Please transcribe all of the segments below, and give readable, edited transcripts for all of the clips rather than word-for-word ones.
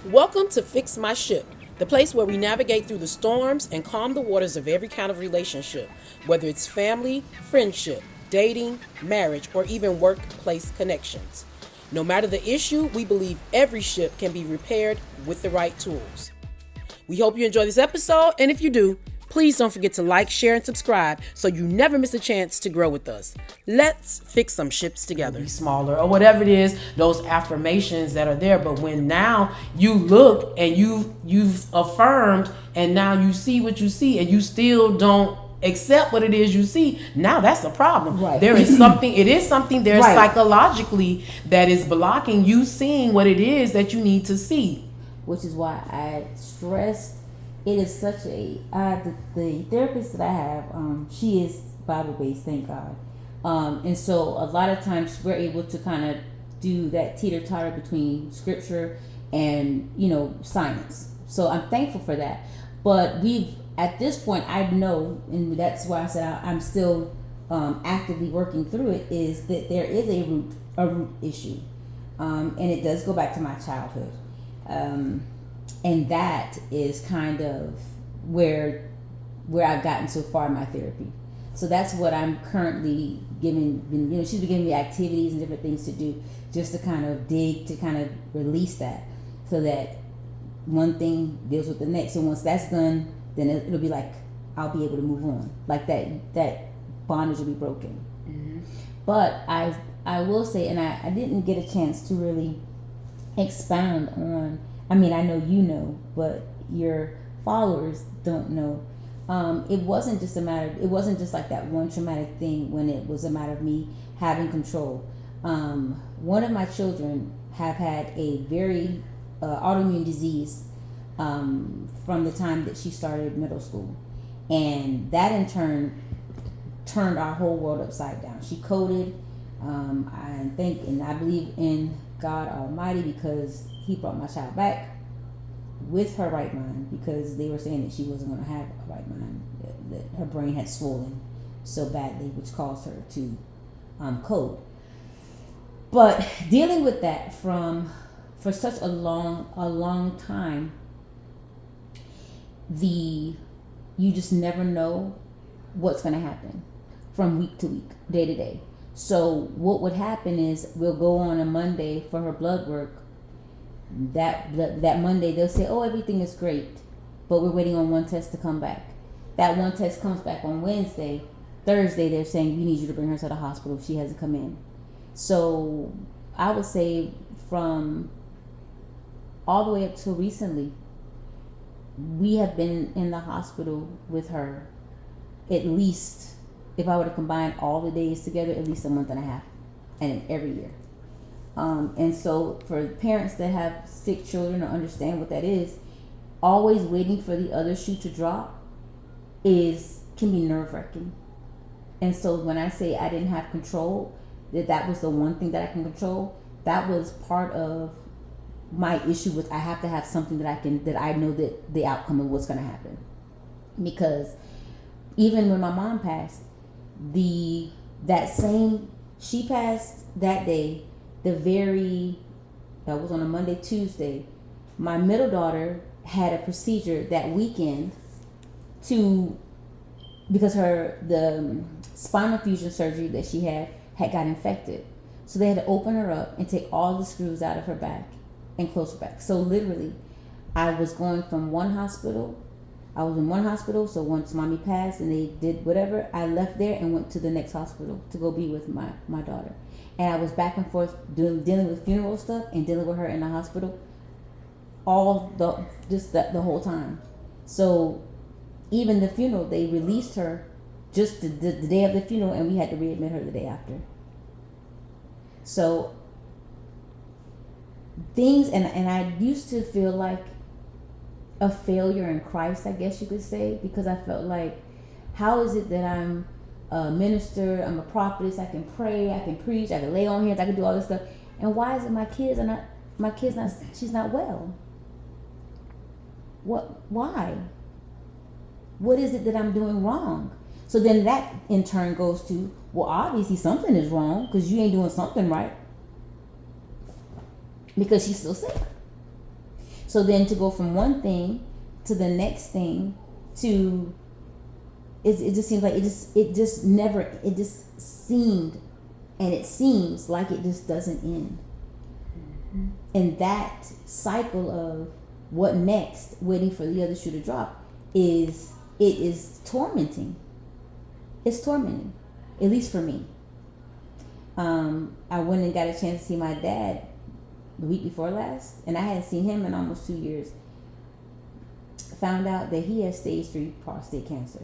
Welcome to Fix My Ship, the place where we navigate through the storms and calm the waters of every kind of relationship, whether it's family, friendship, dating, marriage, or even workplace connections. No matter the issue, we believe every ship can be repaired with the right tools. We hope you enjoy this episode, and if you do, please don't forget to like, share, and subscribe so you never miss a chance to grow with us. Let's fix some ships together. Be smaller or whatever it is, those affirmations that are there. But when now you look and you've affirmed and now you see what you see and you still don't accept what it is you see, now that's a problem. Right. There is something, it is something there Right. psychologically that is blocking you seeing what it is that you need to see. Which is why I stressed it is such a the therapist that I have, she is Bible based, thank God, and so a lot of times we're able to kind of do that teeter totter between scripture and science. So I'm thankful for that. But at this point I know, and that's why I said I'm still actively working through it, is that there is a root issue, and it does go back to my childhood. And that is kind of where I've gotten so far in my therapy. So that's what I'm currently giving. She's been giving me activities and different things to do, just to kind of dig, to kind of release that, so that one thing deals with the next. So once that's done, then it'll be like I'll be able to move on. Like that bondage will be broken. Mm-hmm. But I will say, and I didn't get a chance to really expound on. I mean, I know you know, but your followers don't know. It wasn't just like that one traumatic thing when it was a matter of me having control. One of my children have had a very autoimmune disease from the time that she started middle school. And that in turn turned our whole world upside down. She coded. I believe in God Almighty, because He brought my child back with her right mind, because they were saying that she wasn't going to have a right mind, that her brain had swollen so badly, which caused her to code. But dealing with that for such a long time, you just never know what's going to happen from week to week, day to day. So what would happen is we'll go on a Monday for her blood work. That Monday they'll say, oh, everything is great, but we're waiting on one test to come back. That one test comes back on Wednesday. Thursday they're saying, we need you to bring her to the hospital. She hasn't come in. So I would say from all the way up till recently, we have been in the hospital with her at least, if I were to combine all the days together, at least a month and a half, and every year. And so for parents that have sick children or understand what that is, always waiting for the other shoe to drop can be nerve-wracking. And so when I say I didn't have control, that was the one thing that I can control, that was part of my issue with I have to have something that I know that the outcome of what's going to happen. Because even when my mom passed, she passed that day. That was on a Monday, Tuesday. My middle daughter had a procedure that weekend because the spinal fusion surgery that she had got infected. So they had to open her up and take all the screws out of her back and close her back. So literally, I was going from one hospital. I was in one hospital, so once mommy passed and they did whatever, I left there and went to the next hospital to go be with my daughter. And I was back and forth dealing with funeral stuff and dealing with her in the hospital the whole time. So even the funeral, they released her just the day of the funeral, and we had to readmit her the day after. So things, and I used to feel like a failure in Christ, I guess you could say, because I felt like, how is it that I'm a minister, I'm a prophetess, I can pray, I can preach, I can lay on hands, I can do all this stuff, and why is it she's not well? Why? What is it that I'm doing wrong? So then that in turn goes to, well, obviously something is wrong, because you ain't doing something right, because she's still sick. So then to go from one thing to the next thing to it just seems like it just seemed and it seems like it just doesn't end. Mm-hmm. And that cycle of what next, waiting for the other shoe to drop, is tormenting. It's tormenting, at least for me. I went and got a chance to see my dad the week before last, and I hadn't seen him in almost 2 years. Found out that he has stage 3 prostate cancer.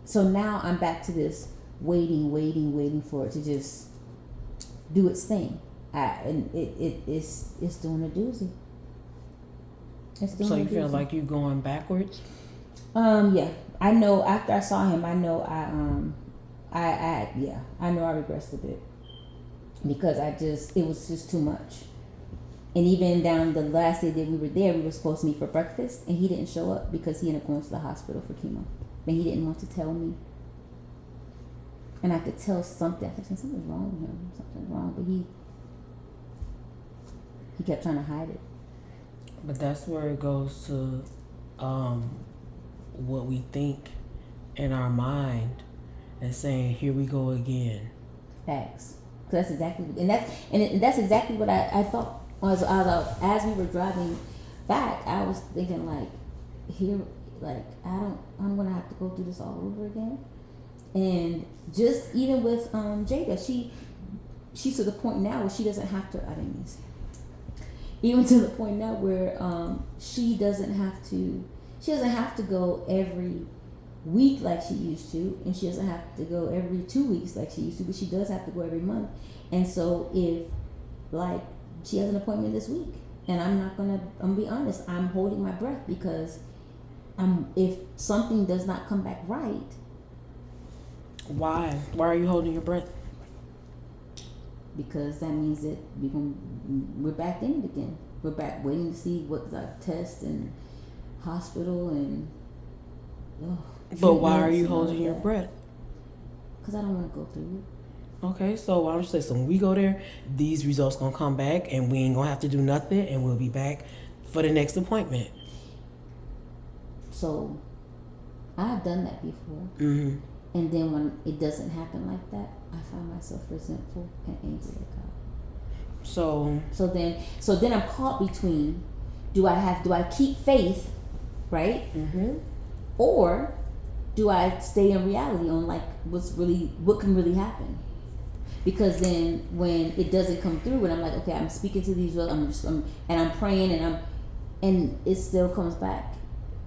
So now I'm back to this waiting for it to just do its thing. And it's doing a doozy. So you feel like you're going backwards? Yeah. I know after I saw him, I know I regressed a bit because it was just too much. And even down the last day that we were there, we were supposed to meet for breakfast, and he didn't show up because he ended up going to the hospital for chemo. And he didn't want to tell me. And I could tell something. I kept saying something's wrong with him. Something's wrong, but he kept trying to hide it. But that's where it goes to what we think in our mind and saying, "Here we go again." Facts. That's exactly, and that's exactly what I thought. As we were driving back, I was thinking I'm gonna have to go through this all over again. And just even with Jada, she's to the point now where she doesn't have to. I didn't mean to say. Even to the point now where she doesn't have to go every week like she used to, and she doesn't have to go every 2 weeks like she used to, but she does have to go every month. And so if she has an appointment this week, and I'm gonna be honest, I'm holding my breath because if something does not come back right. Why are you holding your breath? Because that means that we're back in it again. We're back waiting to see what the tests and hospital and. But why are you holding your breath? Because I don't want to go through it. Okay, so why don't you say, so when we go there, these results gonna come back, and we ain't gonna have to do nothing, and we'll be back for the next appointment. So, I've done that before. Mm-hmm. And then when it doesn't happen like that, I find myself resentful and angry at God. So then I'm caught between, do I keep faith, right? Mm-hmm. Or do I stay in reality on what can really happen? Because then when it doesn't come through, and I'm like, okay, I'm speaking to these, and I'm praying, and it still comes back,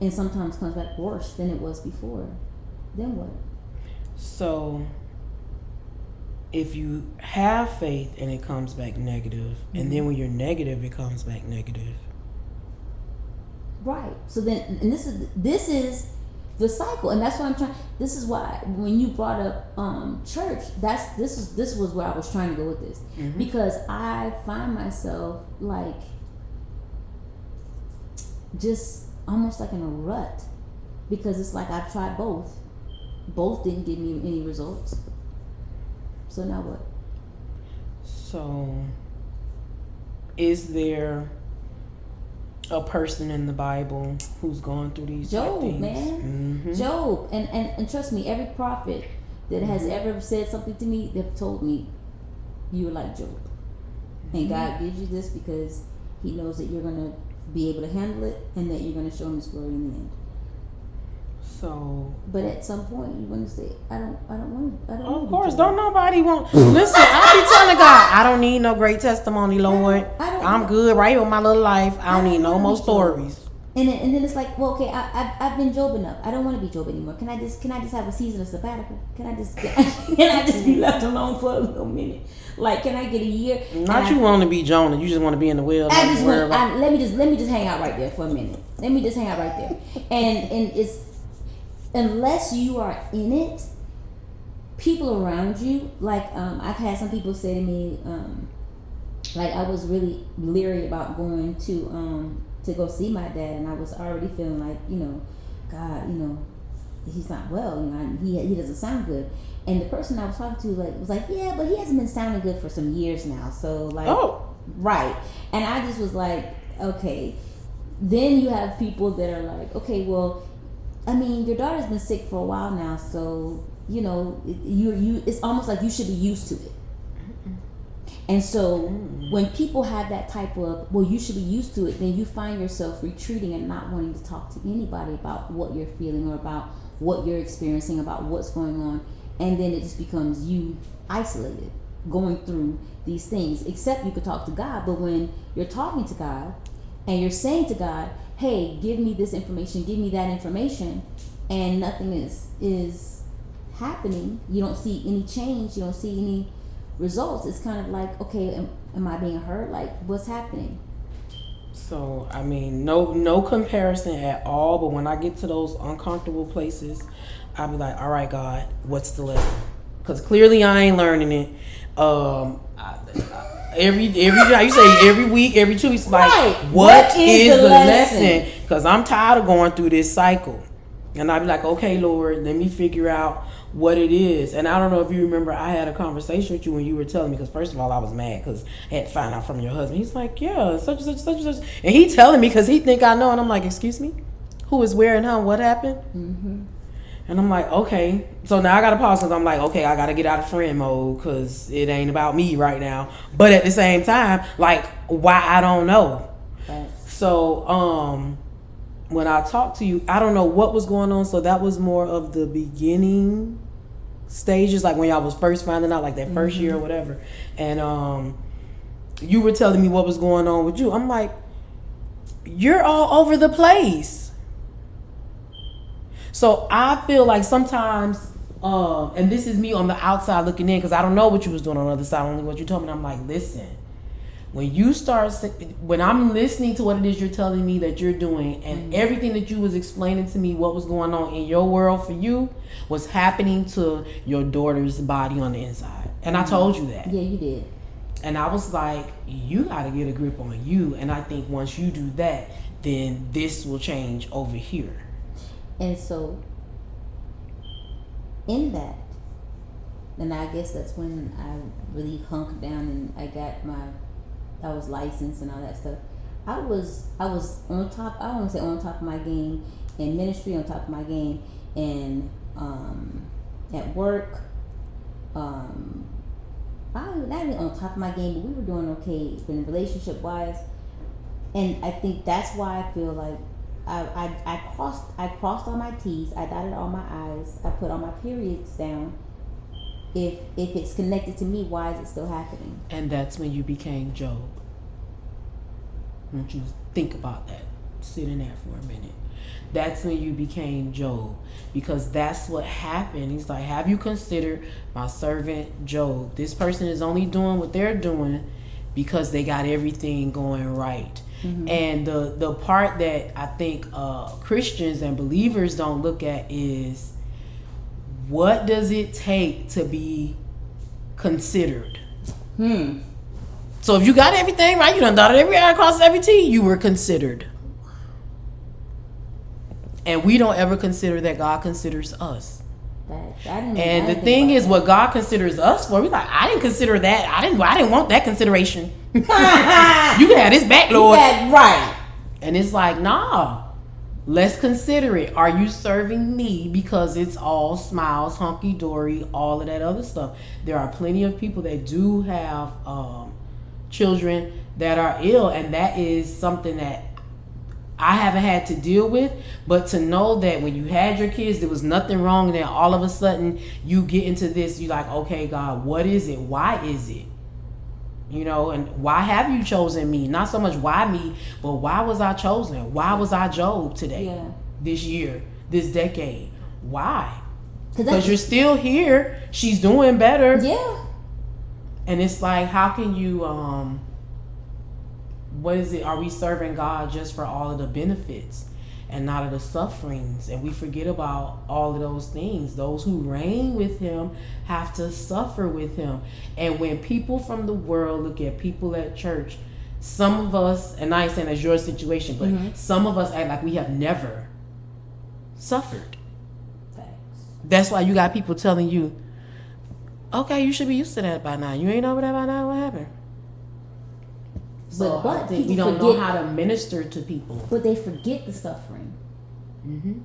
and sometimes comes back worse than it was before. Then what? So, if you have faith and it comes back negative, mm-hmm. and then when you're negative, it comes back negative. Right. So then, and this is the cycle, and that's what I'm trying. This is why when you brought up church, this was where I was trying to go with this, mm-hmm. because I find myself just almost like in a rut, because it's like I've tried both. Both didn't give me any results. So now what? So, is there a person in the Bible who's going through these Job, things? Man. Mm-hmm. Job. And trust me, every prophet that has mm-hmm. ever said something to me, they've told me, you're like Job. Mm-hmm. And God gives you this because he knows that you're going to be able to handle it, and that you're going to show him his glory in the end. So, but at some point you want to say, I don't want. Of course, don't nobody want. Listen, I be telling God, I don't need no great testimony, Lord. I'm good right here with my little life. I don't need no more stories. And then it's like, well, okay, I've been Job enough. I don't want to be Job anymore. Can I just have a season of sabbatical? Can I just be left alone for a little minute? Like, can I get a year? Not you want to be Jonah. You just want to be in the wheel. Let me just hang out right there for a minute. Let me just hang out right there. And it's. Unless you are in it, people around you, I've had some people say to me, I was really leery about going to go see my dad, and I was already feeling like, God, he's not well. He doesn't sound good. And the person I was talking to was like, yeah, but he hasn't been sounding good for some years now. So like, right. And I just was like, okay. Then you have people that are like, okay, well, I mean, your daughter's been sick for a while now, so it's almost like you should be used to it. And so when people have that type of, well, you should be used to it, then you find yourself retreating and not wanting to talk to anybody about what you're feeling or about what you're experiencing, about what's going on. And then it just becomes you isolated, going through these things. Except you could talk to God, but when you're talking to God and you're saying to God, hey, give me this information, give me that information, and nothing is happening, you don't see any change, you don't see any results, it's kind of like, okay, am I being hurt? Like, what's happening? So, I mean, no comparison at all, but when I get to those uncomfortable places, I'll be like, all right, God, what's the lesson? Because clearly I ain't learning it. Every you say every week, every 2 weeks, like, right. what is the lesson? Because I'm tired of going through this cycle. And I'll be like, okay, Lord, let me figure out what it is. And I don't know if you remember, I had a conversation with you when you were telling me, because first of all, I was mad because I had to find out from your husband. He's like, yeah, such and such. And he telling me because he think I know. And I'm like, excuse me? Who is where and how? What happened? Mm-hmm. And I'm like, okay. So now I got to pause because I'm like, okay, I got to get out of friend mode because it ain't about me right now. But at the same time, like, why? I don't know. Right. So, when I talked to you, I don't know what was going on. So that was more of the beginning stages, like when y'all was first finding out, like that first year or whatever. And you were telling me what was going on with you. I'm like, you're all over the place. So I feel like sometimes, and this is me on the outside looking in, because I don't know what you was doing on the other side, only what you told me. And I'm like, listen. When I'm listening to what it is you're telling me that you're doing, and everything that you was explaining to me, what was going on in your world for you was happening to your daughter's body on the inside. And I told you that. Yeah, you did. And I was like, you got to get a grip on you. And I think once you do that, then this will change over here. And so in that, and I guess that's when I really hunked down and I was licensed and all that stuff. I was on top. I don't want to say on top of my game in ministry, on top of my game, and at work. Not even on top of my game, but we were doing okay in relationship wise. And I think that's why I feel like I crossed all my T's, I dotted all my I's, I put all my periods down. If it's connected to me, why is it still happening? And that's when you became Job. I want you to think about that. Sit in that for a minute. That's when you became Job. Because that's what happened. He's like, have you considered my servant Job? This person is only doing what they're doing because they got everything going right. Mm-hmm. And the part that I think Christians and believers don't look at is, what does it take to be considered? So if you got everything right, you done dotted every I across every T, you were considered. And we don't ever consider that God considers us. And the thing is, what God considers us for, we like, I didn't consider that. I didn't want that consideration. You can have this back, Lord. Right. And it's like, nah. Let's consider it. Are you serving me because it's all smiles, hunky-dory, all of that other stuff? There are plenty of people that do have children that are ill, and that is something that I haven't had to deal with. But to know that when you had your kids, there was nothing wrong, and then all of a sudden you get into this, you're like, okay, God, what is it? Why is it? You know, and why have you chosen me? Not so much why me, but why was I chosen? Why was I Job today? Yeah. This year, this decade? Why? Because you're still here. She's doing better. Yeah. And it's like, how can you, what is it? Are we serving God just for all of the benefits and not of the sufferings? And we forget about all of those things. Those who reign with him have to suffer with him. And when people from the world look at people at church, some of us, and I ain't saying that's your situation, but some of us act like we have never suffered. Facts. That's why you got people telling you, okay, you should be used to that by now. You ain't over that by now. What happened? So but I think we don't know how to minister to people. But they forget the suffering. Mm-hmm.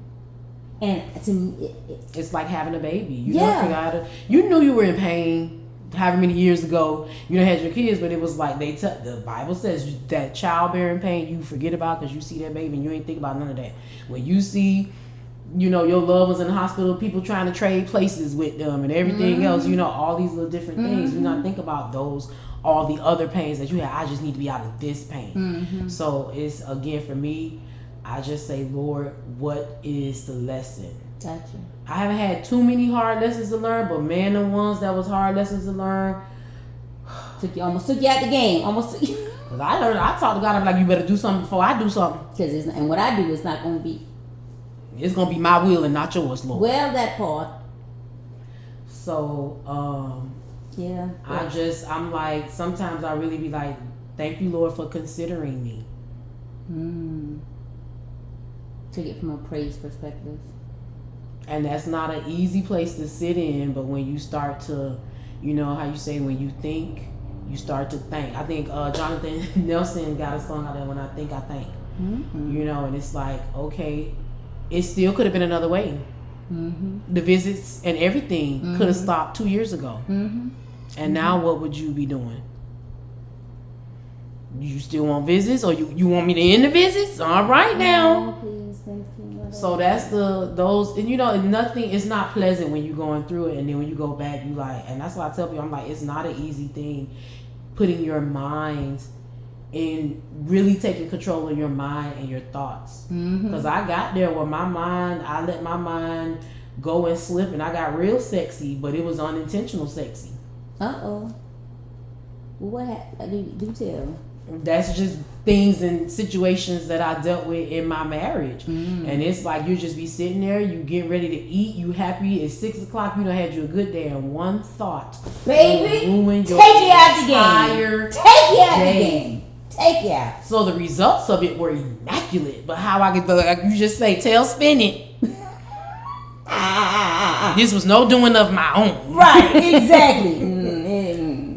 And to me, it's like having a baby. You don't forget. You knew you were in pain. However many years ago you done had your kids, but it was like the Bible says that childbearing pain you forget about because you see that baby and you ain't think about none of that. When you see, your loved ones in the hospital, people trying to trade places with them and everything else, all these little different things. You not think about those, all the other pains that you have. I just need to be out of this pain. So it's, again, for me, I just say, Lord, what is the lesson? Gotcha. I haven't had too many hard lessons to learn, but man, the ones that was hard lessons to learn almost took you out the game. Almost. Cause I talked to God. I'm like, you better do something before I do something. And what I do is not going to be. It's going to be my will and not yours, Lord. Well, that part. So, yeah. I'm like, sometimes I really be like, thank you, Lord, for considering me. Took it from a praise perspective. And that's not an easy place to sit in, but when you start to, how you say, when you think, you start to thank. I think Jonathan Nelson got a song out there, When I Think, I Thank. And it's like, okay, it still could have been another way. The visits and everything could have stopped 2 years ago. And now what would you be doing? You still want visits, or you want me to end the visits? All right now. Please, thank you. So that's those, and nothing. It's not pleasant when you're going through it, and then when you go back, you like, and that's why I tell people, I'm like, it's not an easy thing, putting your mind in, really taking control of your mind and your thoughts. Because I got there where I let my mind go and slip, and I got real sexy, but it was unintentional sexy. Well, what happened? Do tell. That's just things and situations that I dealt with in my marriage. And it's like, you just be sitting there, you get ready to eat, you happy, it's 6 o'clock, you done had you a good day, and one thought, baby, ruin your take you out the game. Take you out the game. Take you out. So the results of it were immaculate, but how I get like you just say, tail spinning. This was no doing of my own. Right, exactly.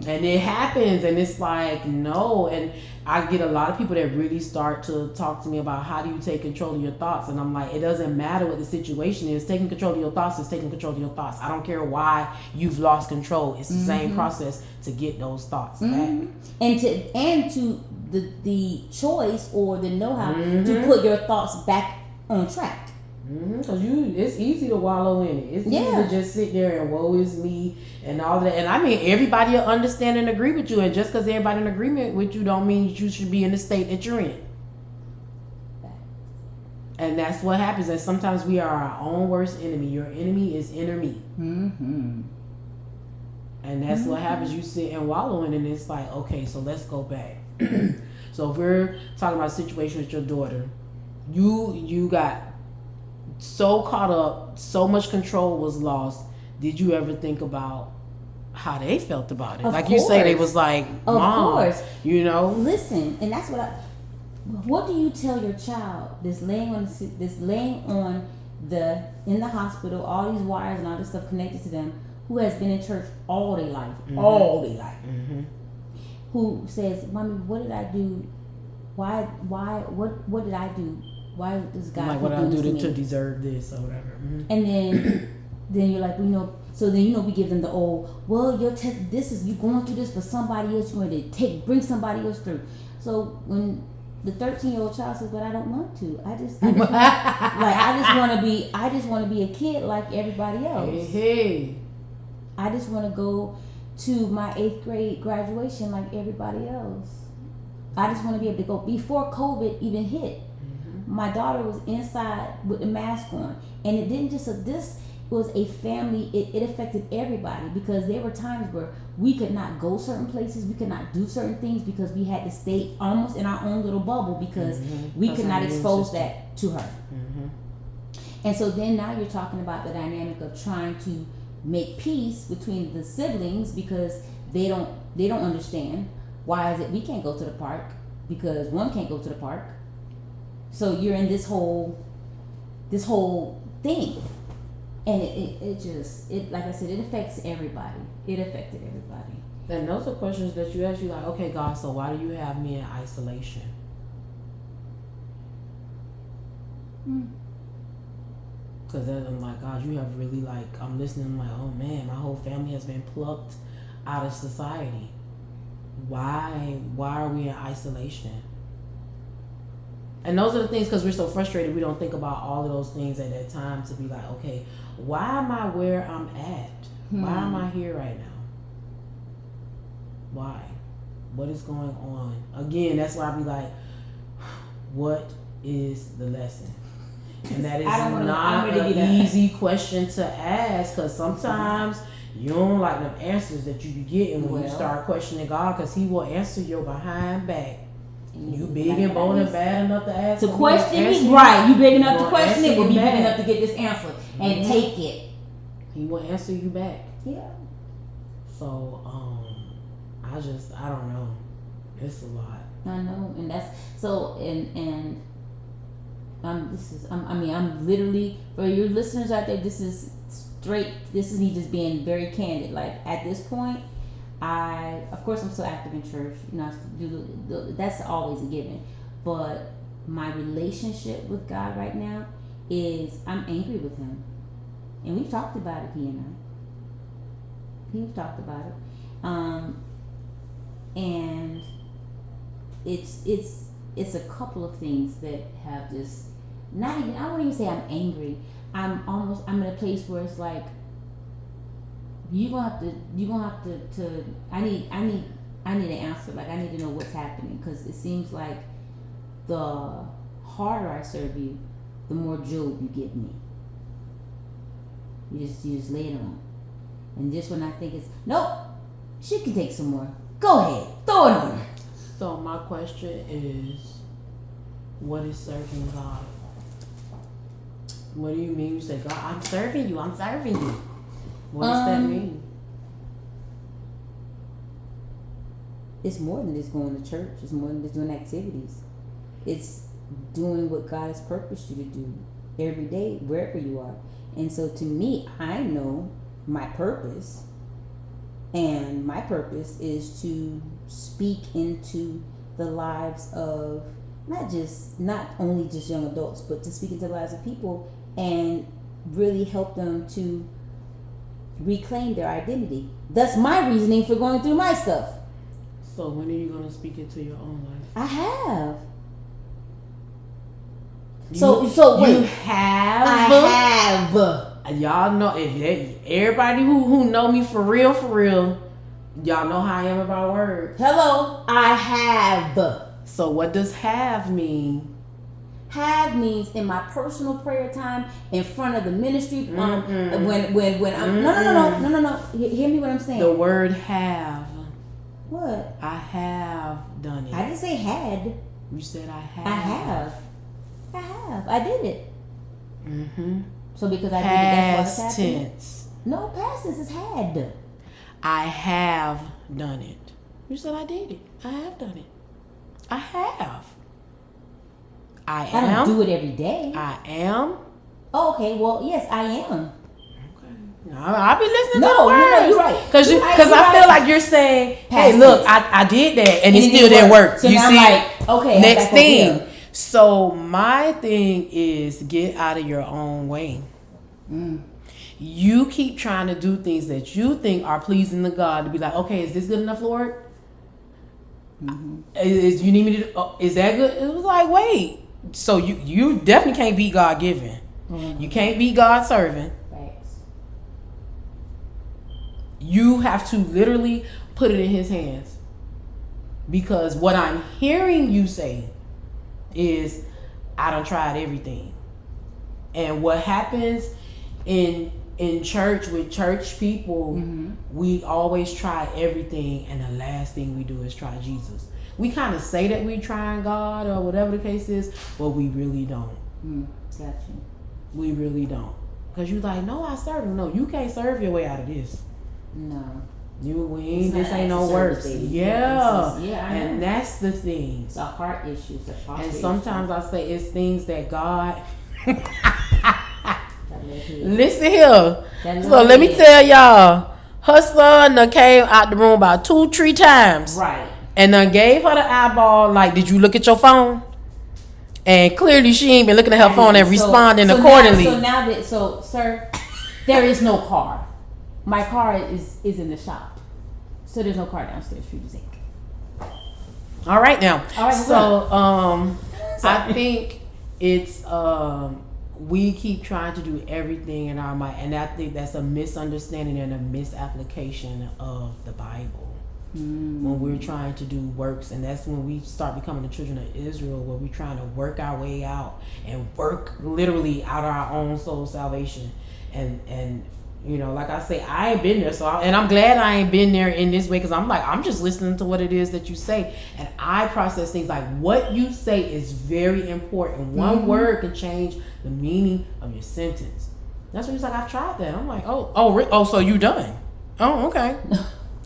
And it happens, and it's like, no. And I get a lot of people that really start to talk to me about, how do you take control of your thoughts? And I'm like, it doesn't matter what the situation is. Taking control of your thoughts is taking control of your thoughts. I don't care why you've lost control. It's the same process to get those thoughts back. And to the choice or the know-how to put your thoughts back on track. Because it's easy to wallow in it. It's easy to just sit there and woe is me and all that. And I mean, everybody will understand and agree with you. And just because everybody in agreement with you don't mean that you should be in the state that you're in. And that's what happens. And sometimes we are our own worst enemy. Your enemy is inner me. And that's what happens. You sit and wallow in it, and it's like, okay, so let's go back. So if we're talking about a situation with your daughter, you got so caught up, so much control was lost. Did you ever think about how they felt about it? Of you course. say, they was like, Mom, of course. Listen, and that's what do you tell your child that's laying on in the hospital, all these wires and all this stuff connected to them, who has been in church all their life, who says, Mommy, what did I do? Why, what did I do? Why does God like, what did I do to deserve this or whatever? And then you're like, so then we give them the well, your test, you going through this for somebody else, you're going to bring somebody else through. So when the 13-year-old child says, but I don't want to, I just want to be a kid like everybody else. Hey. I just want to go to my 8th grade graduation like everybody else. I just want to be able to go before COVID even hit. My daughter was inside with the mask on, and it didn't just this was a family. It affected everybody, because there were times where we could not go certain places, we could not do certain things, because we had to stay almost in our own little bubble, because we could not expose that to her. And so then now you're talking about the dynamic of trying to make peace between the siblings, because they don't understand why is it we can't go to the park because one can't go to the park. So you're in this whole thing. And it just, like I said, it affects everybody. It affected everybody. And those are questions that you ask. You like, okay, God, so why do you have me in isolation? Because I'm like, God, you have really like, I'm listening, I'm like, oh man, my whole family has been plucked out of society. Why are we in isolation? And those are the things, because we're so frustrated, we don't think about all of those things at that time to be like, okay, why am I where I'm at? Why am I here right now? Why? What is going on? Again, that's why I be like, what is the lesson? And that is not an easy question to ask, because sometimes you don't like the answers that you be getting when you start questioning God, because He will answer your behind back. You big and bold and bad enough to ask to question me, right? You big enough to question it, will be big enough to get this answer and take it. He will answer you back. Yeah. So I don't know. It's a lot. I know, and that's so. And I'm literally, for your listeners out there, this is straight. This is me just being very candid. Like at this point, of course, I'm still active in church. You know, that's always a given. But my relationship with God right now is I'm angry with Him, and we've talked about it. He and I. We've talked about it, and it's a couple of things that have just not even. I won't even say I'm angry. I'm in a place where it's like, you're gonna have to I need an answer. Like I need to know what's happening, because it seems like the harder I serve you, the more Job you give me. You just lay it on. And just when I think it's nope, she can take some more. Go ahead, throw it on her. So my question is, what is serving God? What do you mean? You say, God, I'm serving you. I'm serving you. What does that mean? It's more than just going to church. It's more than just doing activities. It's doing what God has purposed you to do every day, wherever you are. And so to me, I know my purpose. And my purpose is to speak into the lives of not only just young adults, but to speak into the lives of people and really help them to reclaim their identity. That's my reasoning for going through my stuff. So when are you going to speak into your own life? I have. So wait. You have? I have. Y'all know, everybody who know me for real, y'all know how I am about words. Hello, I have. So what does have mean? Have means in my personal prayer time, in front of the ministry, when I'm no. Hear me what I'm saying. The word have. What? I have done it. I didn't say had. You said I have. I have. I did it. Mm-hmm. So because I did it, that's past what's happening? tense. No, past tense is had. I have done it. You said I did it. I have done it. I have. I don't do it every day. I am. Oh, okay. Well, yes, I am. I'll be listening to the No, words. you're right. Because I feel like you're saying, hey, look, I did that, and it still didn't work. So you now see? I'm like, okay. Next thing. So my thing is get out of your own way. You keep trying to do things that you think are pleasing to God, to be like, okay, is this good enough, Lord? You need me to? Is that good? It was like, wait. So you definitely can't be God given. You can't be God serving. You have to literally put it in His hands, because what I'm hearing you say is, I done tried everything. And what happens in church with church people, we always try everything, and the last thing we do is try Jesus. We kind of say that we trying God or whatever the case is, but we really don't. Gotcha. We really don't. Because you like, no, I serve Him. No, you can't serve your way out of this. No. This ain't no works. Yeah. And that's the thing. It's a heart issue. It's a posture and sometimes issue. I say it's things that God Listen here. So let me head. tell y'all, her son done came out the room about 2-3 times. Right. And done gave her the eyeball, like, did you look at your phone? And clearly she ain't been looking at her phone and responding accordingly. So sir, there is no car. My car is in the shop. So there's no car downstairs for you to take. All right now. All right, so I think it's we keep trying to do everything in our mind, and I think that's a misunderstanding and a misapplication of the Bible. When we're trying to do works, and that's when we start becoming the children of Israel, where we're trying to work our way out and work literally out our own soul salvation. And you know, like I say, I ain't been there, and I'm glad I ain't been there in this way, because I'm just listening to what it is that you say, and I process things like what you say is very important. One word can change the meaning of your sentence. That's when he's like, I've tried that. I'm like, so you done? Oh, okay.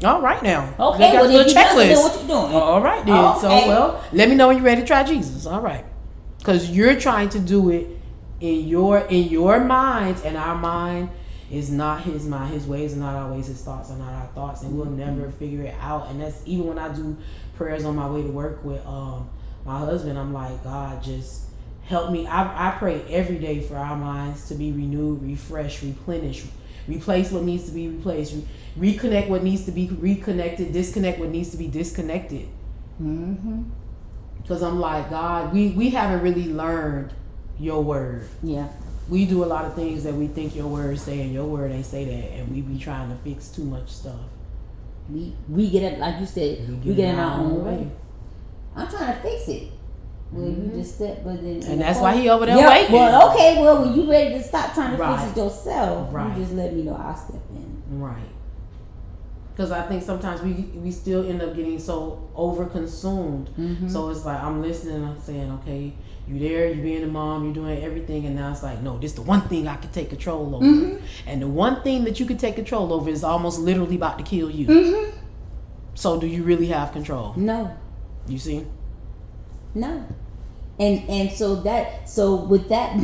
All right now. Okay, well, then checklist. What you doing? All right then. Okay. So well, let me know when you're ready to try Jesus. All right, because you're trying to do it in your mind, and our mind is not his mind. His ways are not our ways. His thoughts are not our thoughts, and we'll never figure it out. And that's even when I do prayers on my way to work with my husband. I'm like, God, just help me. I pray every day for our minds to be renewed, refreshed, replenished, replace what needs to be replaced, reconnect what needs to be reconnected, disconnect what needs to be disconnected. Because I'm like, God, we haven't really learned your word. Yeah. We do a lot of things that we think your word say, and your word ain't say that, and we be trying to fix too much stuff. We get it, like you said, we get in our own way. I'm trying to fix it. Well, you just step, but then, and that's why he over there waiting. Well, okay, well, when you ready to stop trying to fix it yourself, you just let me know. I'll step in. Right. Because I think sometimes we still end up getting so over consumed. So it's like I'm listening, I'm saying, okay, you there, you being a mom, you're doing everything, and now it's like, no, this is the one thing I can take control over. And the one thing that you can take control over is almost literally about to kill you. So do you really have control? No. You see? No. And so with that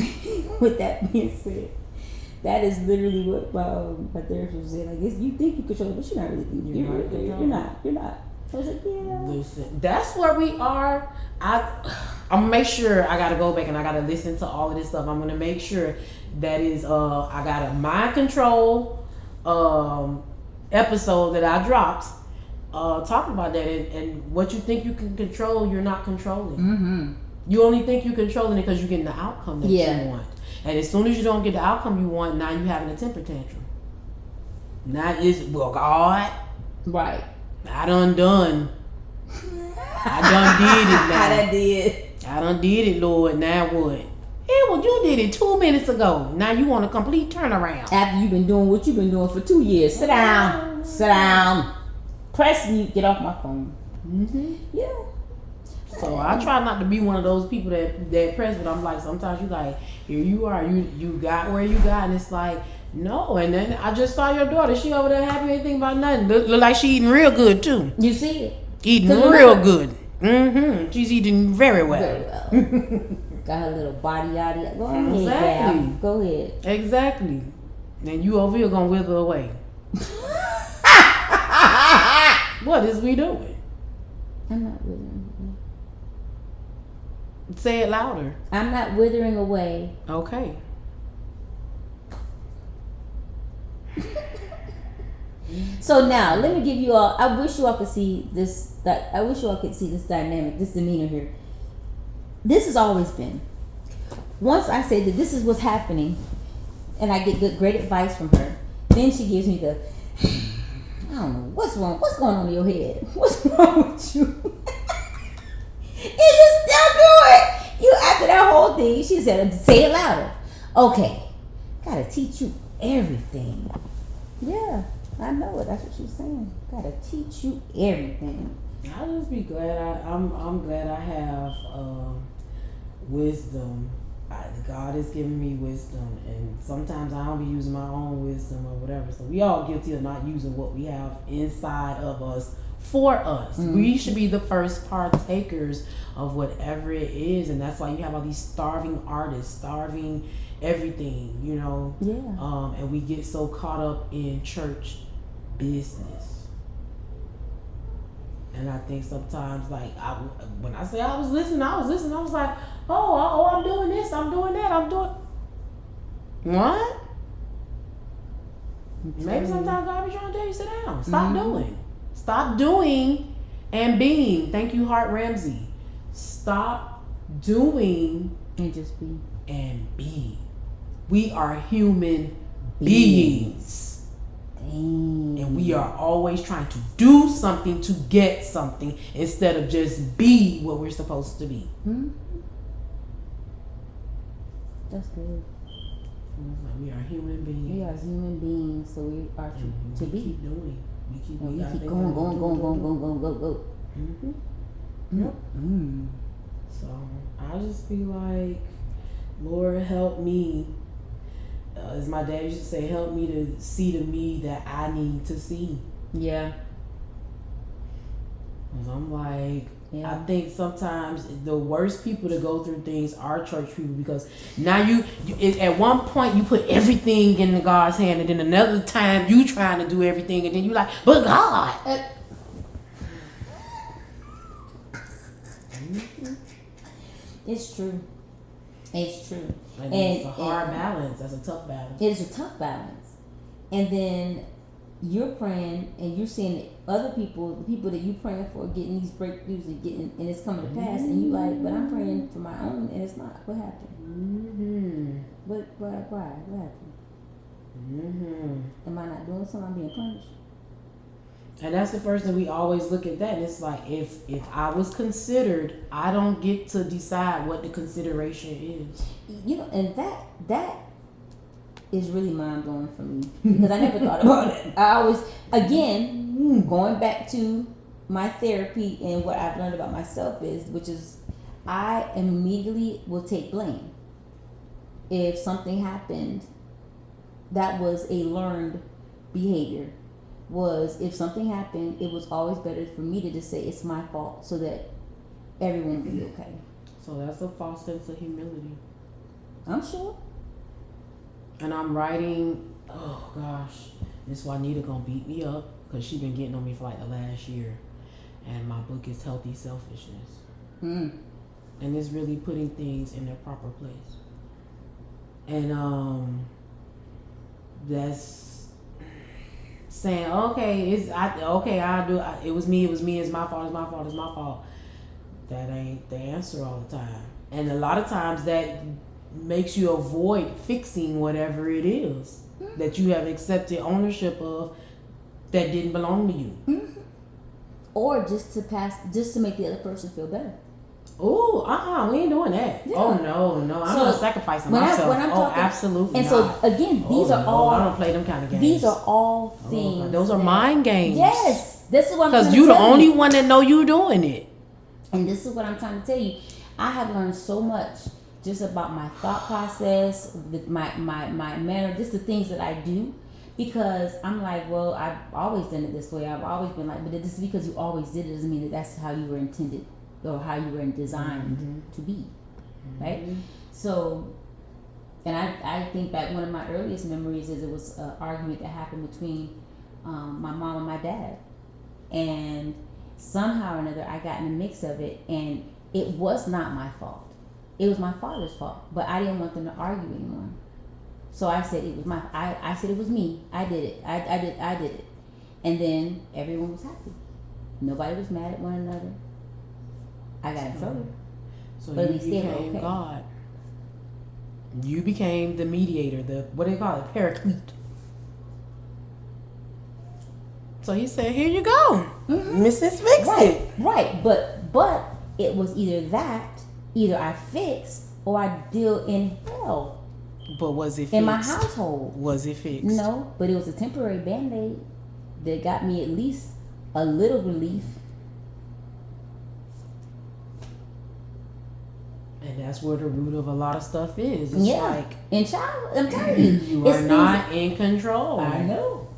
being said, that is literally what my therapist was saying. Like, you think you control it, but you're not really. You're not. I was like, yeah. Listen, that's where we are. I'm gonna make sure I gotta go back and I gotta listen to all of this stuff. I'm gonna make sure that is I got a mind control episode that I dropped talking about that, and what you think you can control, you're not controlling. You only think you're controlling it because you're getting the outcome that you want. And as soon as you don't get the outcome you want, now you're having a temper tantrum. Now it's, well, God. Right. I done did it now. I done did it, Lord. Now what? Hey, well, you did it 2 minutes ago. Now you want a complete turnaround. After you've been doing what you've been doing for 2 years. Sit down. Press mute. Get off my phone. Yeah. So I try not to be one of those people that press, but I'm like, sometimes you like, here you are, you got where you got, and it's like, no. And then I just saw your daughter, she over there happy anything about nothing. Look like she eating real good too. You see it? Eating real good. She's eating very well. Got her little body yaddy. Go ahead, Go ahead. Exactly. And you over here gonna wither away. What is we doing? I'm not withering. Say it louder. I'm not withering away. Okay. So now, let me give you all. I wish you all could see this. I wish you all could see this dynamic, this demeanor here. This has always been. Once I say that this is what's happening, and I get great advice from her, then she gives me the, I don't know, what's wrong? What's going on in your head? What's wrong with you? And you still do it. You after that whole thing, she said, say it louder. Okay. Gotta teach you everything. Yeah, I know it. That's what she's saying. Gotta teach you everything. I'll just be glad. I'm glad I have wisdom. God has given me wisdom, and sometimes I don't be using my own wisdom or whatever. So we all guilty of not using what we have inside of us for us. We should be the first partakers of whatever it is, and that's why you have all these starving artists, starving everything, you know. Yeah. And we get so caught up in church business. And I think sometimes, like, when I say I was listening, I was like, oh, I'm doing this, I'm doing that, I'm doing what? Maybe sometimes God be trying to tell you, sit down, stop doing and being. Thank you, Hart Ramsey. Stop doing and just be and be. We are human beings. Dang. And we are always trying to do something to get something instead of just be what we're supposed to be. Mm-hmm. That's good. We are human beings. We are human beings, so we are to be. Keep doing. We keep going. Mm-hmm. Yep. Mm. So I just be like, Lord, help me. As my dad used to say, help me to see the me that I need to see. Yeah. Because I'm like, yeah. I think sometimes the worst people to go through things are church people, because now you at one point you put everything in God's hand, and then another time you trying to do everything, and then you like, but God. It's true. It's true. And it's a hard balance. That's a tough balance. It is a tough balance. And then you're praying and you're seeing other people, the people that you're praying for, getting these breakthroughs and it's coming to pass, and you like, but I'm praying for my own and it's not. What happened? Mm-hmm. Why? What happened? Mm-hmm. Am I not doing something? I'm being punished. And that's the first thing we always look at that. And it's like, if I was considered, I don't get to decide what the consideration is. You know, and that is really mind blowing for me, because I never thought about it. I always, again, going back to my therapy and what I've learned about myself which is I immediately will take blame. If something happened that was a learned behavior, if something happened, it was always better for me to just say it's my fault so that everyone will be okay. So that's a false sense of humility. I'm sure. And I'm writing, oh gosh, Miss Juanita gonna beat me up because she been getting on me for like the last year. And my book is Healthy Selfishness. And it's really putting things in their proper place. And that's saying, I'll do it. It was me, it's my fault. That ain't the answer all the time. And a lot of times that makes you avoid fixing whatever it is that you have accepted ownership of that didn't belong to you. Mm-hmm. Or just to make the other person feel better. Oh, we ain't doing that. Yeah. Oh no, I'm not sacrificing myself. When I'm talking, absolutely and not. So again, these are all. I don't play them kind of games. These are all things. Those are mind games. Yes, this is what I'm trying to tell you. Because you the only one that know you doing it. And this is what I'm trying to tell you. I have learned so much just about my thought process, my manner, just the things that I do. Because I'm like, well, I've always done it this way. I've always been like, but this is because you always did it doesn't mean that that's how you were intended or how you were designed to be, right? So, and I think back, one of my earliest memories is it was an argument that happened between my mom and my dad, and somehow or another I got in the mix of it, and it was not my fault. It was my father's fault, but I didn't want them to argue anymore. So I said it was I said it was me. I did it. I did it, and then everyone was happy. Nobody was mad at one another. I got in trouble. So but you became okay. God. You became the mediator, what do they call it? Paraclete. So he said, here you go. Mrs. Fix It. Right. But it was either I fix or I deal in hell. But was it fixed? In my household. Was it fixed? No, but it was a temporary Band-Aid that got me at least a little relief. And that's where the root of a lot of stuff is. It's like, in child, I'm telling you, you are not in control. I know.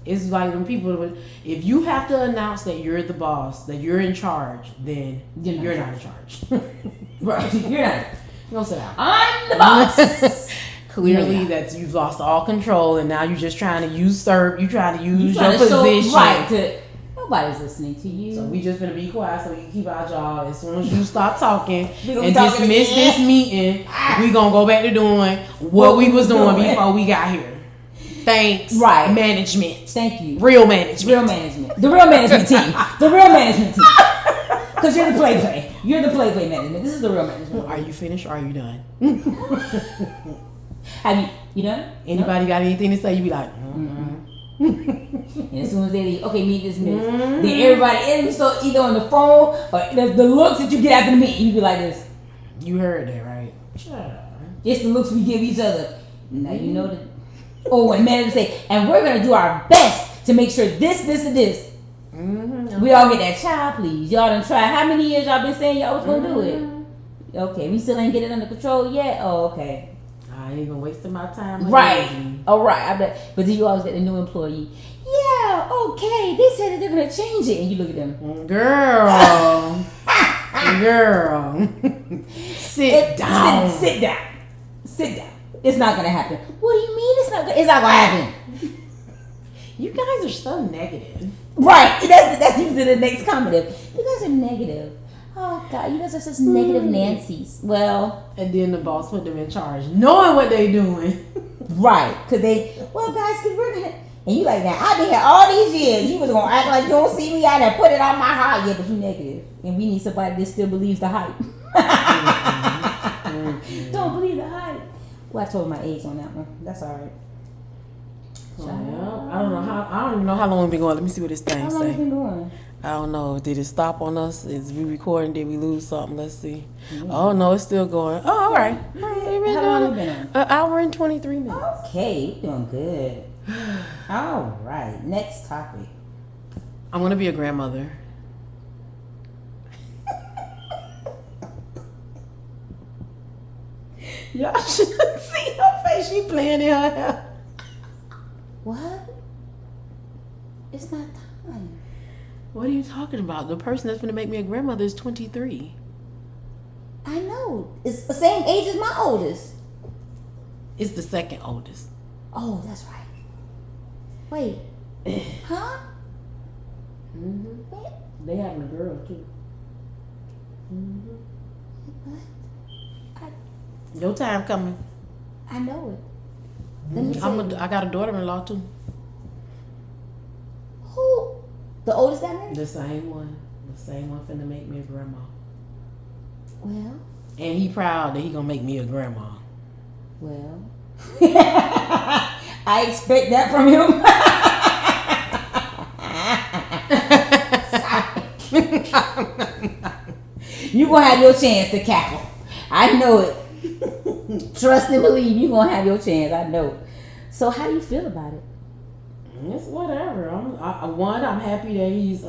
It's like when people, if you have to announce that you're the boss, that you're in charge, then you're not in charge. Right. You're not. Go sit down. I'm the boss. Clearly, that you've lost all control, and now you're just trying to usurp. You're trying to use your position. Nobody's listening to you. So we just gonna be quiet so we can keep our job. As soon as you stop talking and dismiss this meeting, we gonna go back to doing what we was doing before we got here. Thanks. Right. Management. Thank you. Real management. Real management. The real management team. The real management team. Because you're the play. You're the play management. This is the real management. Are you finished or are you done? Have you done? Anybody got anything to say? You be like, And as soon as they leave, okay, meet this minute. Then everybody, so either on the phone or the looks that you get after the meeting, you be like this. You heard that, right? Just the looks we give each other. Now you know that. Oh, and manager say, and we're gonna do our best to make sure this, and this. We all get that child, please. Y'all done try. How many years y'all been saying y'all was gonna do it? Okay, we still ain't get it under control yet. Oh, okay. I ain't even wasting my time. Right. All right. I bet. But then you always get the new employee. Yeah. Okay. They said that they're gonna change it, and you look at them. Girl. Sit down. Sit down. It's not gonna happen. What do you mean it's not? It's not gonna happen. You guys are so negative. Right. That's usually the next comment. You guys are negative. Oh God, you guys are such negative Nancy's. Well, and then the boss put them in charge, knowing what they doing. Right. Cause guys, cause we're gonna. And you like that. I've been here all these years. You was gonna act like you don't see me out there, put it on my heart. Yeah, but you negative. And we need somebody that still believes the hype. Don't believe the hype. Well, I told my age on that one. That's all right. I don't even know how long we've been going. Let me see what this thing How long say. have you been going? I don't know. Did it stop on us? Is we recording? Did we lose something? Let's see. Oh no, it's still going. Oh, all right. How long have you been on? An hour and 23 minutes. Okay, you're doing good. All right, next topic. I'm gonna be a grandmother. Y'all should see her face. She playing in her hair. What? It's not time. What are you talking about? The person that's gonna make me a grandmother is 23. I know. It's the same age as my oldest. It's the second oldest. Oh, that's right. Wait. Huh? What? They having a girl too. What? Your time coming. I know it. Let me see. I got a daughter-in-law too. Who? The oldest got married? The same one. The same one finna make me a grandma. Well. And he proud that he gonna make me a grandma. Well. I expect that from him. You gonna have your chance to cackle. I know it. Trust and believe you gonna have your chance. I know. So how do you feel about it? It's whatever. I'm happy that he's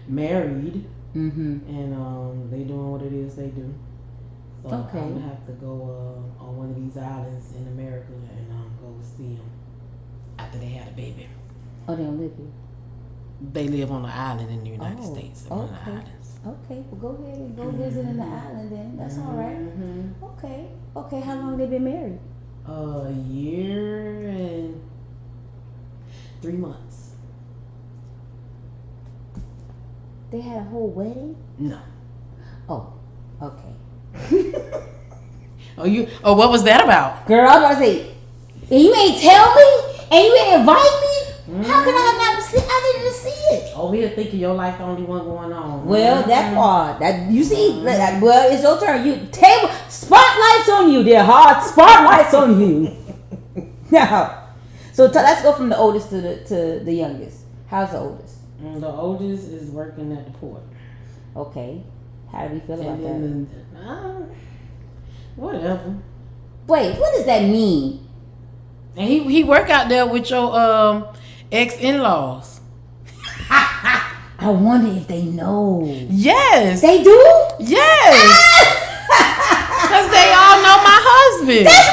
married. And they doing what it is they do. So Okay. I'm gonna have to go on one of these islands in America and go see them after they had a baby. Oh, they don't live here. They live on an island in the United States. One of the Okay. islands. Okay, well go ahead and go visit in the island then. That's all right. Okay. How long they been married? A year and 3 months. They had a whole wedding? No. Oh, okay. What was that about? Girl, I was about to say, and you ain't tell me, and you ain't invite me. How could I not see? I needed to see it. Over here thinking your life the only one going on. Well, that part, that you see, well, it's your turn. You table spotlights on you, dear heart. Spotlights on you. Now, so let's go from the oldest to the youngest. How's the oldest? The oldest is working at the port. Okay. How do we feel about And that? then, whatever. Wait, what does that mean? And he work out there with your ex-in-laws. I wonder if they know. Yes. They do? Yes. Because they all know my husband. That's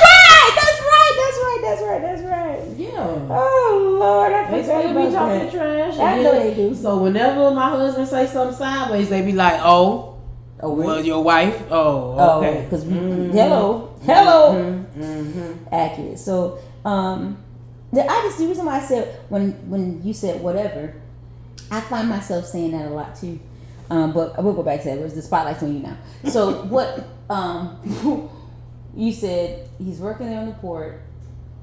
right. Yeah. Oh Lord, I They forgot still about be talking that. trash. I know they do. So whenever my husband say something sideways, they be like, oh. Oh, really? Well, your wife. Oh, okay. Because hello, accurate. So, the reason why I said when you said whatever, I find myself saying that a lot too. But I will go back to that. It was the spotlight's on you now. So what? You said he's working there on the port.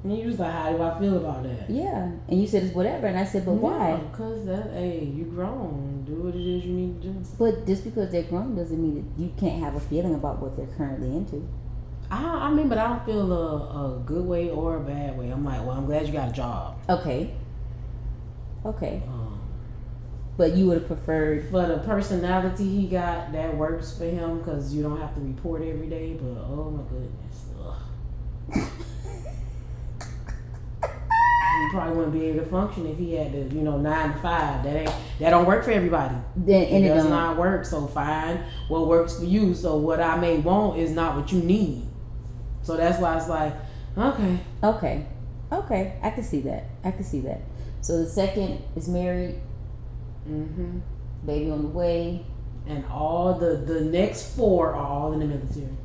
And you was like, how do I feel about that? Yeah, and you said it's whatever, and I said, but why? Because you grown. Do what it is you need to do. But just because they're grown doesn't mean that you can't have a feeling about what they're currently into. I mean, but I don't feel a good way or a bad way. I'm like, well, I'm glad you got a job. Okay. But you would have preferred for the personality he got that works for him because you don't have to report every day. But oh my goodness. He probably wouldn't be able to function if he had to, 9 to 5. That don't work for everybody. It does not work. So find what works for you. So what I may want is not what you need. So that's why it's like, okay. I can see that. So the second is married. Baby on the way. And all the next 4 are all in the military.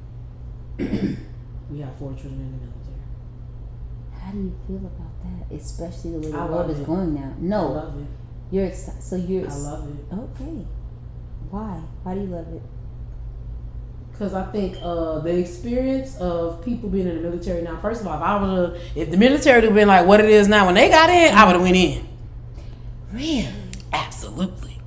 We have 4 children in the military. How do you feel about that? Especially the way the world is going now. No. I love it. You're excited. So you're... I love it. Okay. Why? Why do you love it? Because I think the experience of people being in the military now, first of all, if the military would have been like what it is now when they got in, I would have went in. Really? Absolutely.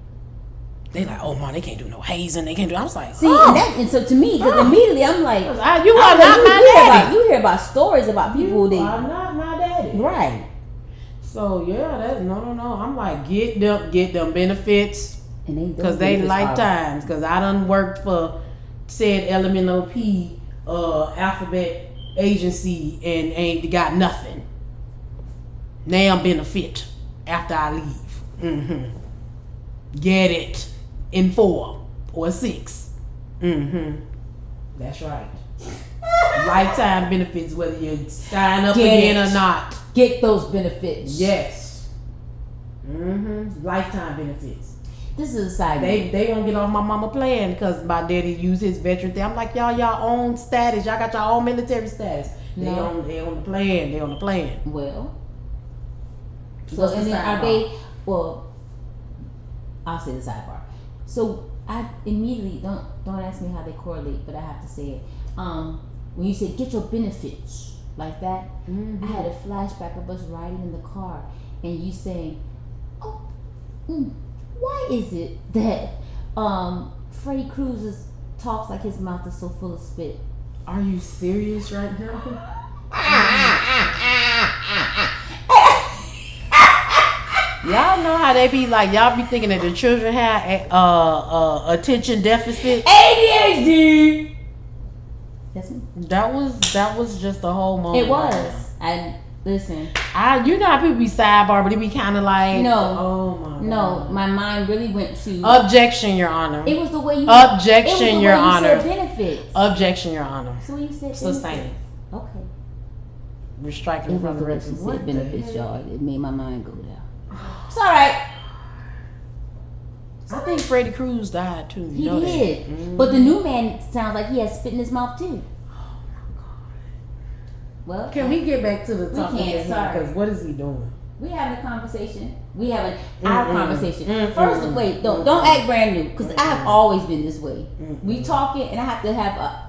They like, oh man, they can't do no hazing. They can't do. I was like, and so to me, because immediately I'm like, you are not my daddy. You hear about stories about people. You are not my daddy. Right. So yeah, no. I'm like, get them benefits because they lifetimes. Because I done worked for said LMNOP alphabet agency and ain't got nothing. Now I'm benefit after I leave. Get it in 4 or 6. That's right. Lifetime benefits, whether you sign up again or not. Get those benefits. Yes. Lifetime benefits. This is a side. They won't get off my mama plan because my daddy used his veteran thing. I'm like, y'all own status. Y'all got your own military status. They on the plan. They on the plan. Well. So and then are they? Well, I'll say the sidebar. So I immediately don't ask me how they correlate, but I have to say it. When you said get your benefits like that, I had a flashback of us riding in the car and you saying, why is it that Freddie Cruz talks like his mouth is so full of spit? Are you serious right now? Y'all know how they be like, y'all be thinking that the children have attention deficit. ADHD. That's me. That was just a whole moment. It was. And listen. You know how people be sidebar, but it be kind of like my mind really went to objection, Your Honor. It was the way you objection, Your Honor. You said benefits. Objection, Your Honor. So you said sustain. Okay. We're striking from the record. What benefits, y'all? It made my mind go down. It's all right. I think Freddie Cruz died too. He did. But the new man sounds like he has spit in his mouth too. Oh my God. Well, can we get back to the topic? Because what is he doing? We having a conversation. We having our conversation. First, wait, don't act brand new because I have always been this way. We talking, and I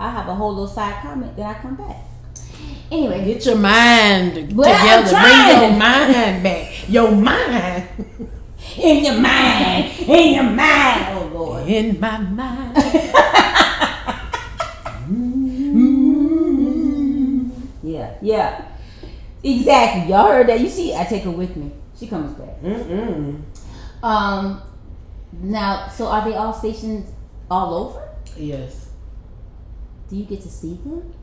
have a whole little side comment. Then I come back. Anyway, get your mind together. Bring your mind back. Your mind. In your mind. In your mind. Oh Lord. In my mind. Yeah. Exactly. Y'all heard that. You see, I take her with me. She comes back. Now, so are they all stationed all over? Yes. Do you get to see them?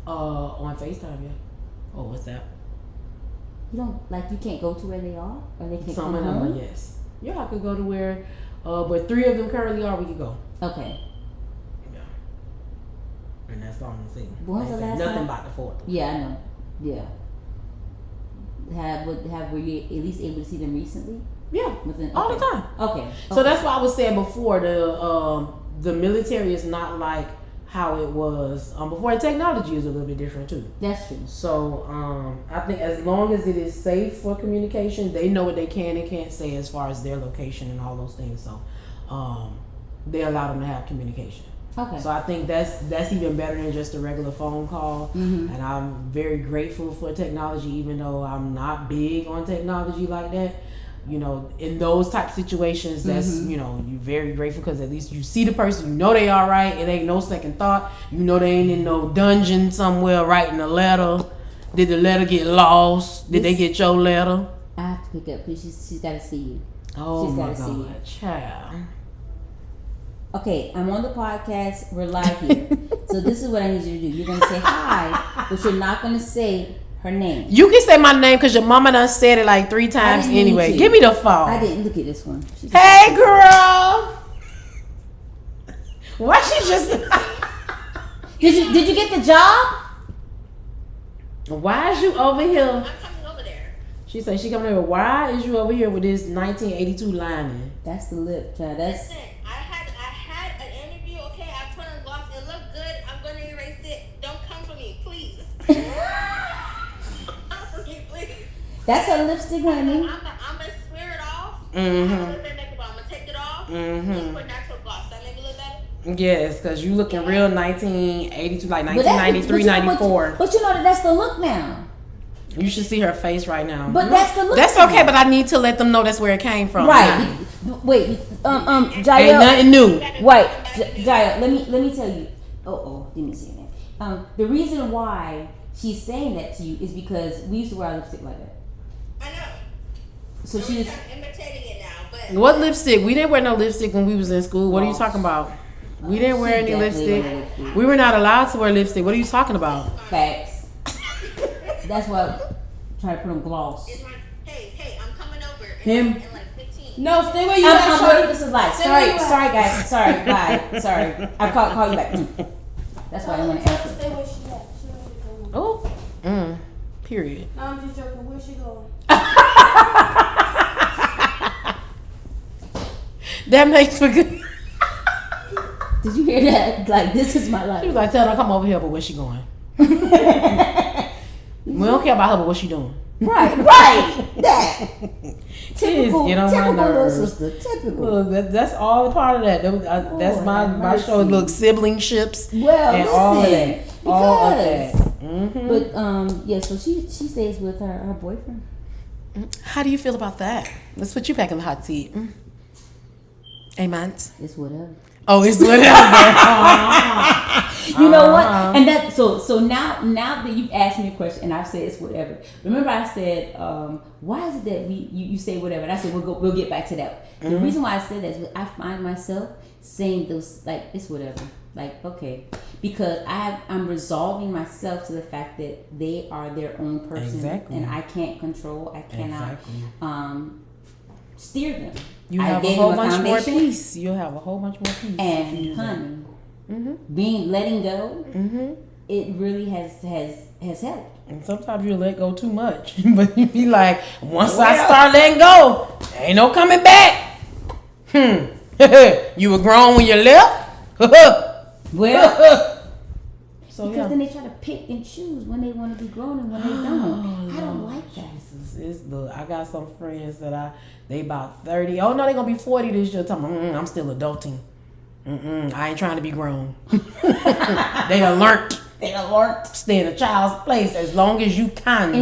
On FaceTime, yeah. Oh, what's that? You don't you can't go to where they are, or they can't come home. Some of them, yes. Yeah, I could go to where, but 3 of them currently are. We could go. Okay. Yeah. And that's all I'm saying. When's the last nothing time? about the 4th. Yeah, I know. Yeah. Were you at least able to see them recently? Yeah. All the time. Okay. So that's what I was saying before. the military is not like how it was before. Technology is a little bit different too. That's true. So I think as long as it is safe for communication, they know what they can and can't say as far as their location and all those things. So they allow them to have communication. Okay. So I think that's even better than just a regular phone call. And I'm very grateful for technology, even though I'm not big on technology like that. You know, in those type of situations, that's you know, you're very grateful because at least you see the person, you know they all right. It ain't no second thought. You know they ain't in no dungeon somewhere writing a letter. Did the letter get lost? Did they get your letter? I have to pick up because she's got to see you. Oh She's my gotta see you. God, child. Okay, I'm on the podcast. We're live here. So this is what I need you to do. You're going to say hi, but you're not going to say her name. You can say my name because your mama done said it like 3 times anyway. Give me the phone. I didn't. Look at this one. Hey, girl. Why she just... Did you get the job? Why is you over here? I'm coming over there. She said she coming over. Why is you over here with this 1982 lining? That's the lip, child. That's... Listen, I had an interview, okay? I put on gloss. It looked good. I'm going to erase it. Don't come for me, please. Come for me, please. That's her lipstick, honey. I'm going to smear it off. I'm going to make it off. I'm going to take it off. Just put natural gloss. That make me look better? Yes, because you looking real 1982, like 1993, 94. But you know that's the look now. You should see her face right now. But that's the look. That's now. okay, but I need to let them know that's where it came from. Right. Wait, Jael. Ain't nothing new. Wait, Jael, let me tell you. Let me say that. The reason why she's saying that to you is because we used to wear our lipstick like that. I know. So she's imitating it now, but... What lipstick? We didn't wear no lipstick when we was in school. What are you talking about? We didn't wear any lipstick. We were not allowed to wear lipstick. What are you talking about? Facts. That's why I try to put on gloss. Hey, I'm coming over Him. in like 15. No, stay where you I'm at. sorry, this is live. Stay where you Sorry, at. guys. Sorry, bye. Sorry. I'll call you back. That's why I didn't want to answer. Stay where she at. She already going. Oh. Period. No, I'm just joking. Where's she going? That makes for good. Did you hear that? Like, this is my She life. was like, tell her come over here, but where she going? We don't care about her, but what she doing? Right. That. Typical get on my little nerves. sister. Typical. Look, that's all part of that. That's my mercy. show. Look, sibling ships Well, and listen, all of that. All of that. But yeah, so she stays with her boyfriend. How do you feel about that? Let's put you back in the hot seat. Amen. It's whatever. Oh, it's whatever. You know what? And that so now that you've asked me a question and I've said it's whatever. Remember I said, why is it that you say whatever? And I said we'll get back to that. The reason why I said that is I find myself saying those like it's whatever. Like okay, because I'm resolving myself to the fact that they are their own person, Exactly. and I can't control. I cannot steer them. You I have a gave whole them bunch more foundation, peace. You'll have a whole bunch more peace. and honey, letting go, it really has helped. And sometimes you let go too much, but you be like, once I start letting go, ain't no coming back. You were grown when you left. Well, So because then they try to pick and choose when they want to be grown and when they don't. I don't like that. Look, I got some friends that they about 30. Oh no, they gonna be 40 this year. I'm still adulting. I ain't trying to be grown. They done learned. Stay in a child's place as long as you kind.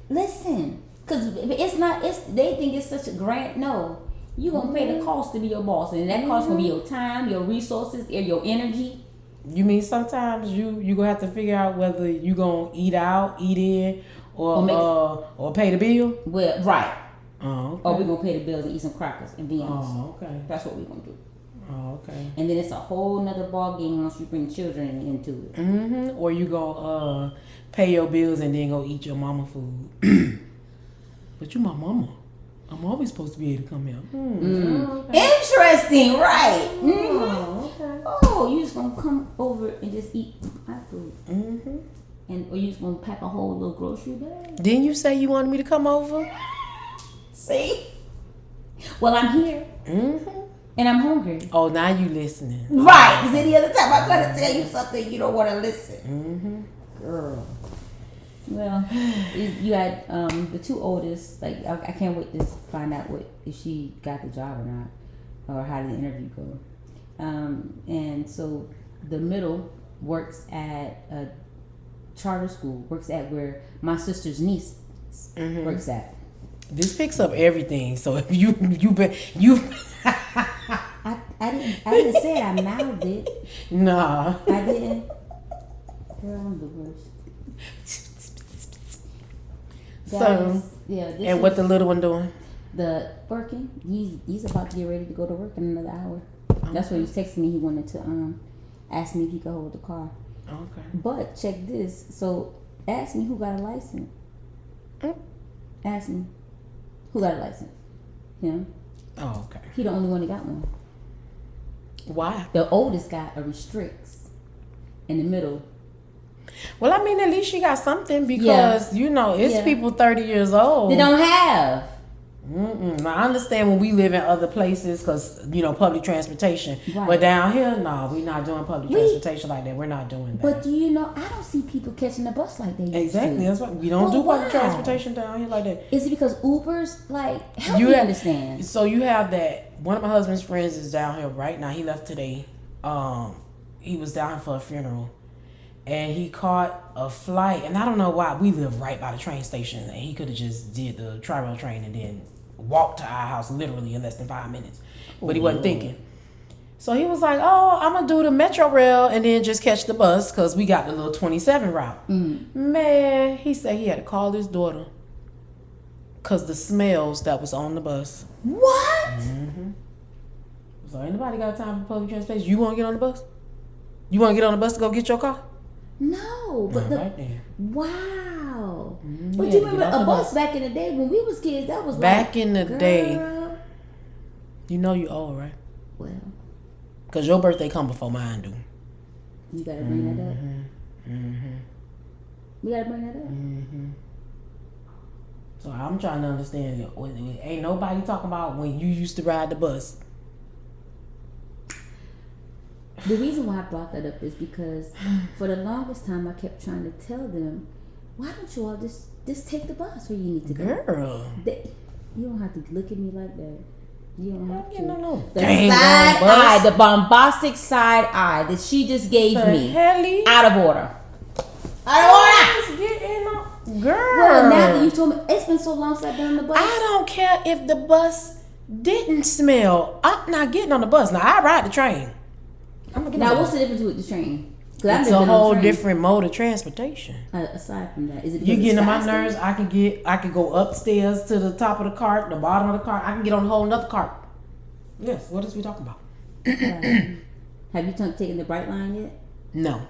Listen, because they think it's such a grant. No, you gonna pay the cost to be your boss, and that cost gonna be your time, your resources, and your energy. You mean sometimes you gonna have to figure out whether you gonna eat out, eat in, or pay the bill? Well, right. Oh, okay. Or we gonna pay the bills and eat some crackers and beans. Oh, okay. That's what we gonna do. Oh, okay. And then it's a whole nother ball game once you bring children into it. Or you gonna pay your bills and then go eat your mama food. But you my mama. I'm always supposed to be able to come here. Okay. Interesting, right? Oh, okay. Oh, you just gonna come over and just eat my food, or you just gonna pack a whole little grocery bag? Didn't you say you wanted me to come over? See? Well, I'm here. and I'm hungry. Oh, now you listening. Right. Because any other time I'm going to tell you something, you don't want to listen. Girl. Well, you had the two oldest. Like I can't wait to find out if she got the job or not, or how did the interview go. And so the middle works at a charter school. Works at where my sister's niece works at. This picks up everything. So if you I didn't say it. I mouthed it. Nah. I didn't. Girl, I'm the worst. So, and what the little one doing? The working. He's about to get ready to go to work in another hour. That's when he was texting me. He wanted to ask me if he could hold the car. Okay. But check this. So ask me who got a license. Ask me who got a license. Him. Oh, okay. He the only one that got one. Why? The oldest got a restricts. In the middle. Well, I mean, at least she got something because it's people 30 years old. They don't have. Now, I understand when we live in other places because public transportation, Right. But down here, no, we're not doing public transportation like that. We're not doing that. But do you know? I don't see people catching the bus like they used Exactly. to. That's why we don't do public transportation down here like that. Is it because Uber's help me understand? So you have that. One of my husband's friends is down here right now. He left today. He was down here for a funeral. And he caught a flight, and I don't know why. We live right by the train station, and he could have just did the tri-rail train and then walked to our house literally in less than 5 minutes. But he wasn't thinking. So he was like, oh, I'm going to do the Metro Rail and then just catch the bus because we got the little 27 route. Man, he said he had to call his daughter because the smells that was on the bus. What? So anybody got time for public transportation? You want to get on the bus? You want to get on the bus to go get your car? No, but right there. Wow. But you remember a bus back in the day when we was kids? That was back in the day. You You old, right? Well, because your birthday come before mine do. You gotta bring that up. You gotta bring that up. So I'm trying to understand. Ain't nobody talking about when you used to ride the bus. The reason why I brought that up is because for the longest time I kept trying to tell them, why don't you all just take the bus where you need to go? Girl. You don't have to look at me like that. You don't have to. No. The side eye, the bombastic side eye that she just gave me. Out of order. Girl. Well, now that you told me, it's been so long since I've been on the bus. I don't care if the bus didn't smell. I'm not getting on the bus. Now, I ride the train. Now, what's the difference with the train? It's a whole different mode of transportation. Aside from that, is it you're getting on my nerves? I can go upstairs to the top of the cart, the bottom of the cart. I can get on a whole nother cart. Yes. What is we talking about? Have you taken the Bright Line yet? No.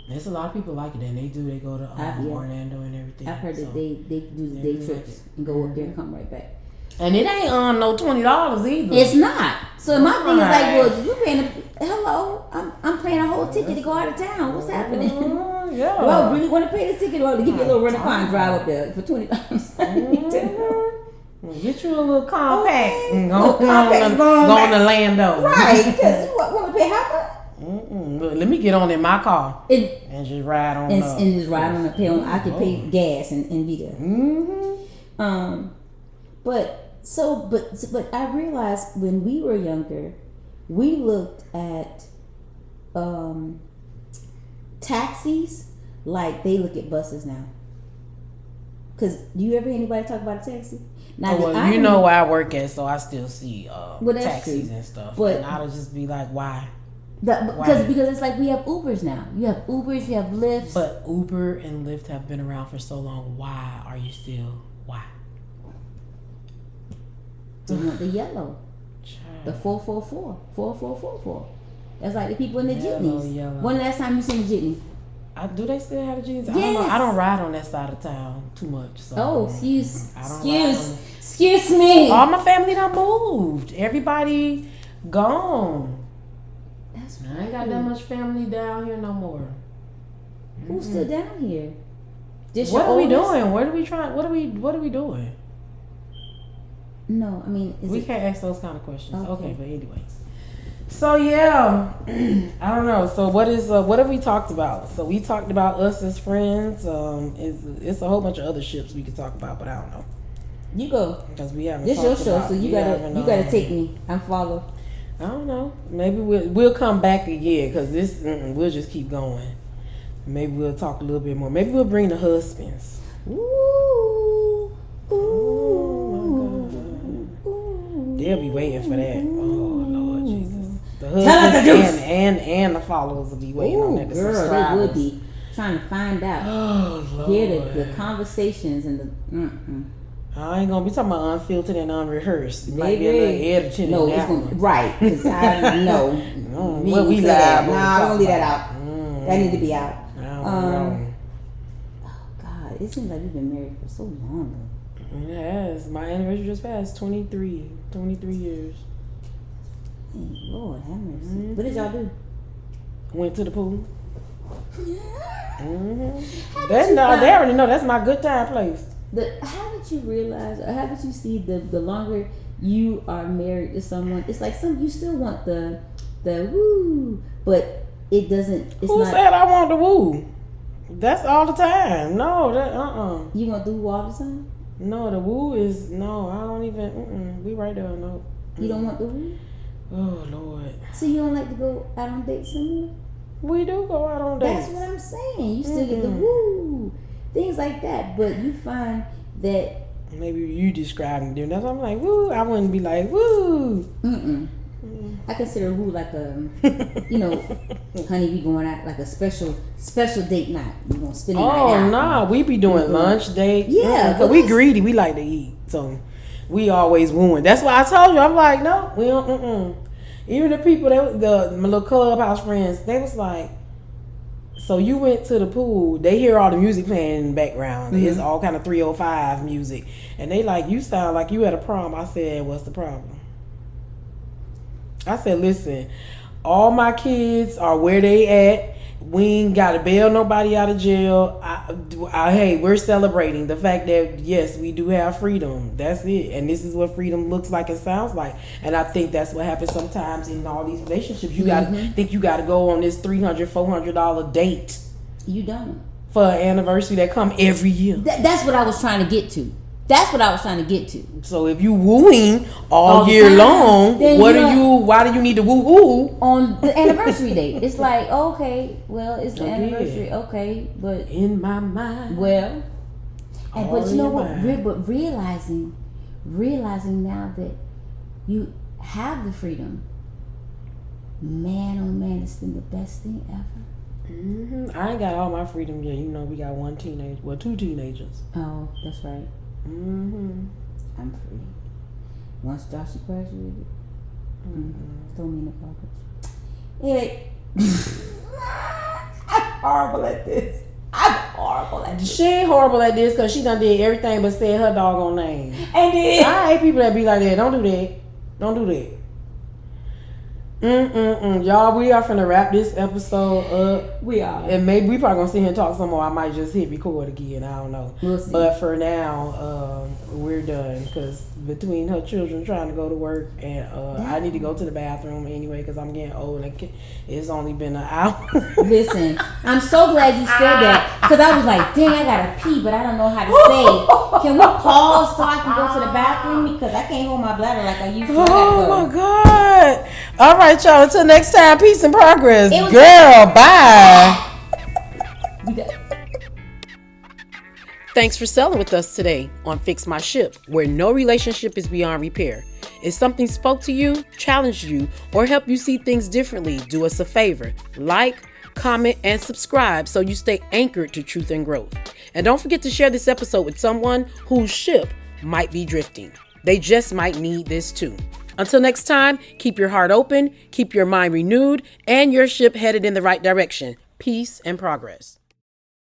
There's a lot of people like it, and they go to Orlando and everything. I've heard that they do the day trips and go up there and come right back. And it ain't no $20 either. It's not. So my thing is like, well, you paying hello, I'm paying a whole ticket to go out of town. What's happening? Yeah. Do I really want to pay the ticket or to give you a little rental car and drive up there for $20? Get you a little compact. Okay. Go on to Lando. Right, because you want to pay how much? Look, let me get on in my car and just ride on up. And just ride on the pay. I could pay gas and be there. But I realized when we were younger, we looked at taxis like they look at buses now. Cause do you ever hear anybody talk about a taxi? Now, you know where I work at, so I still see taxis true. And stuff. But and I'll just be like, why? Because it's like we have Ubers now. You have Ubers, you have Lyfts. But Uber and Lyft have been around for so long. Why are you still? Why? They want the yellow. The 444. That's like the people in the jitneys. Yellow. When the last time you seen a jitney? Do they still have the jitneys? Yes. I don't ride on that side of town too much. So excuse me. All my family done moved. Everybody gone. That's I ain't got that much family down here no more. Who's still down here? What are we doing? What are we doing? No, I mean, We can't ask those kind of questions. Okay. Okay, but anyway. So yeah, I don't know. So what have we talked about? So we talked about us as friends. It's a whole bunch of other ships we could talk about, but I don't know. You go. Because we haven't. This your show, so you gotta take me. I'm follow. I don't know. Maybe we'll come back again because this we'll just keep going. Maybe we'll talk a little bit more. Maybe we'll bring the husbands. Ooh, Oh my God. They'll be waiting for that. Oh Lord Jesus. The Tell us the husbands and the followers will be waiting on that. The girl, subscribers. they would be trying to find out. Oh Lord. Hear the conversations and the. I ain't gonna be talking about unfiltered and unrehearsed. It might Baby. be a little editing No, in it's that gonna, one. right? Because I know. What we live. Nah, I'm gonna leave that out. That need to be out. I don't know. Oh God, it seems like we've been married for so long. It has. My anniversary just passed. 23 years. Hey, Lord have mercy. What did y'all do? Went to the pool. How They did you find- already know that's my good time place. How did you realize, or how did you see the longer you are married to someone, it's like you still want the woo, but it doesn't. It's Who not. said I want the woo? That's all the time. No, that You want the woo all the time? No, the woo is no. I don't even. We right there. No. You don't want the woo? Oh Lord. So you don't like to go out on dates anymore? We do go out on dates. That's what I'm saying. You still get the woo, things like that, but you find that. Maybe you describing different. That's why I'm like woo. I wouldn't be like woo. I consider woo like a, honey, we going out like a special date night. We gonna spend it right Oh now. nah, we be doing lunch dates. Yeah, but we greedy. We like to eat, so we always wooing. That's why I told you. I'm like, no, we don't. Even the people my little clubhouse friends, they was like, so you went to the pool. They hear all the music playing in the background. It's all kind of 305 music, and they like, you sound like you at a prom. I said, what's the problem? I said, listen, all my kids are where they at. We ain't got to bail nobody out of jail. Hey, we're celebrating the fact that, yes, we do have freedom. That's it. And this is what freedom looks like and sounds like. And I think that's what happens sometimes in all these relationships. You got to think you got to go on this $300, $400 date. You don't. For an anniversary that come every year. That's what I was trying to get to. So if you wooing all the year time, long, then why do you need to woo on the anniversary date? It's like, okay, well, it's the anniversary, okay, but in my mind? well, but you know what? Mind. But realizing now that you have the freedom, man, oh man, it's been the best thing ever. I ain't got all my freedom yet. We got two teenagers. Oh, that's right. I'm free. Once Joshua graduated, throw me in the garbage. Anyway, I'm horrible at this. She ain't horrible at this because she done did everything but say her doggone name. And then I hate people that be like that. Don't do that. Y'all, we are finna wrap this episode up. We are. And maybe we probably gonna sit here and talk some more. I might just hit record again. I don't know. We'll see. But for now, we're done because between her children trying to go to work and I need to go to the bathroom anyway because I'm getting old and it's only been an hour. Listen, I'm so glad you said that because I was like, dang, I gotta pee, but I don't know how to say. Can we pause so I can go to the bathroom because I can't hold my bladder like I used to. Oh my God. All right, y'all. Until next time, peace and progress. Girl, bye. Thanks for selling with us today on Fix My Ship, where no relationship is beyond repair. If something spoke to you, challenged you, or helped you see things differently, do us a favor. Like, comment, and subscribe so you stay anchored to truth and growth. And don't forget to share this episode with someone whose ship might be drifting. They just might need this too. Until next time, keep your heart open, keep your mind renewed, and your ship headed in the right direction. Peace and progress.